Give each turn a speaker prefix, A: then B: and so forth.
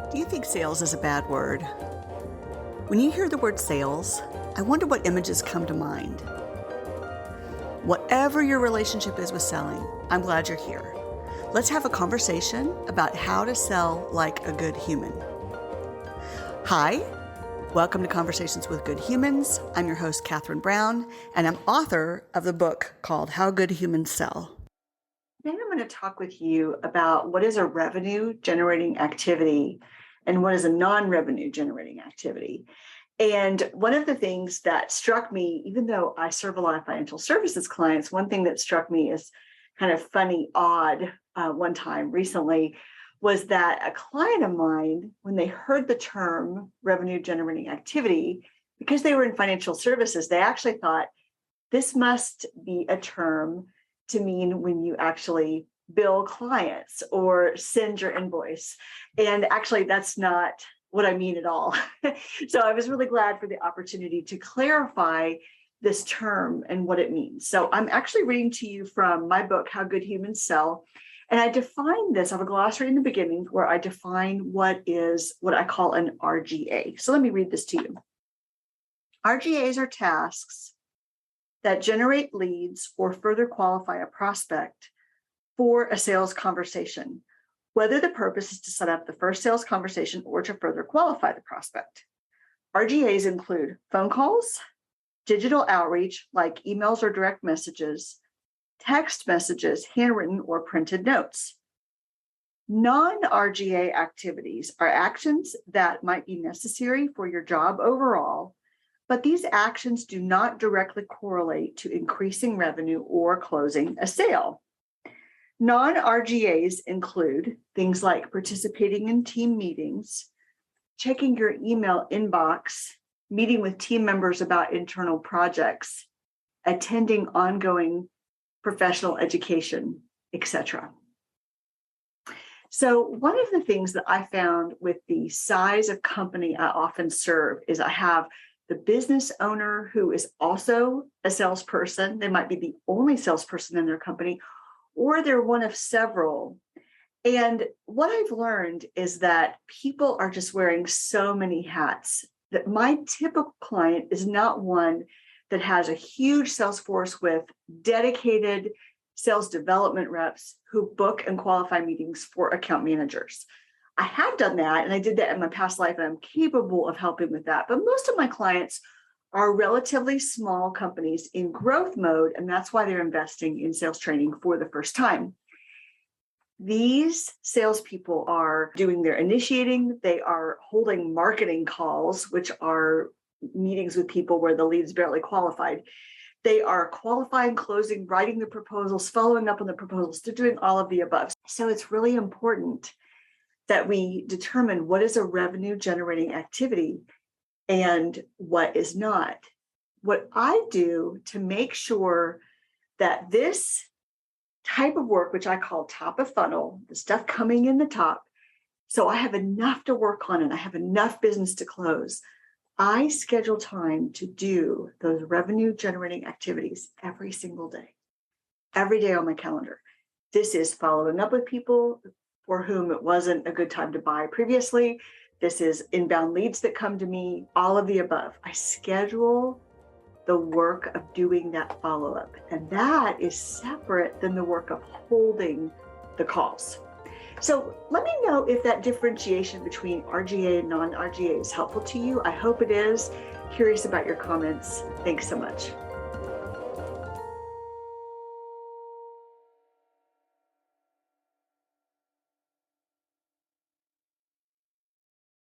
A: Do you think sales is a bad word? When you hear the word sales, I wonder what images come to mind. Whatever your relationship is with selling, I'm glad you're here. Let's have a conversation about how to sell like a good human. Hi, welcome to Conversations with Good Humans. I'm your host, Catherine Brown, and I'm author of the book called How Good Humans Sell. Today I'm going to talk with you about what is a revenue generating activity and what is a non-revenue generating activity. And one of the things that struck me, even though I serve a lot of financial services clients, one thing that struck me as kind of funny, odd, one time recently was that a client of mine, when they heard the term revenue generating activity, because they were in financial services, they actually thought this must be a term to mean when you actually bill clients or send your invoice. And actually, that's not what I mean at all. So I was really glad for the opportunity to clarify this term and what it means. So I'm actually reading to you from my book, How Good Humans Sell. And I define this, I have a glossary in the beginning where I define what I call an RGA. So let me read this to you. RGAs are tasks that generate leads or further qualify a prospect for a sales conversation, whether the purpose is to set up the first sales conversation or to further qualify the prospect. RGAs include phone calls, digital outreach like emails or direct messages, text messages, handwritten or printed notes. Non-RGA activities are actions that might be necessary for your job overall, but these actions do not directly correlate to increasing revenue or closing a sale. Non-RGAs include things like participating in team meetings, checking your email inbox, meeting with team members about internal projects, attending ongoing professional education, etc. So one of the things that I found with the size of company I often serve is I have the business owner who is also a salesperson. They might be the only salesperson in their company, or they're one of several. And what I've learned is that people are just wearing so many hats that my typical client is not one that has a huge sales force with dedicated sales development reps who book and qualify meetings for account managers. I have done that, and I did that in my past life, and I'm capable of helping with that. But most of my clients are relatively small companies in growth mode, and that's why they're investing in sales training for the first time. These salespeople are doing their initiating. They are holding marketing calls, which are meetings with people where the lead's barely qualified. They are qualifying, closing, writing the proposals, following up on the proposals. They're doing all of the above. So it's really important that we determine what is a revenue generating activity and what is not. What I do to make sure that this type of work, which I call top of funnel, the stuff coming in the top, so I have enough to work on and I have enough business to close, I schedule time to do those revenue generating activities every single day on my calendar. This is following up with people for whom it wasn't a good time to buy previously. This is inbound leads that come to me, all of the above. I schedule the work of doing that follow-up, and that is separate than the work of holding the calls. So let me know if that differentiation between RGA and non-RGA is helpful to you. I hope it is. Curious about your comments. Thanks so much.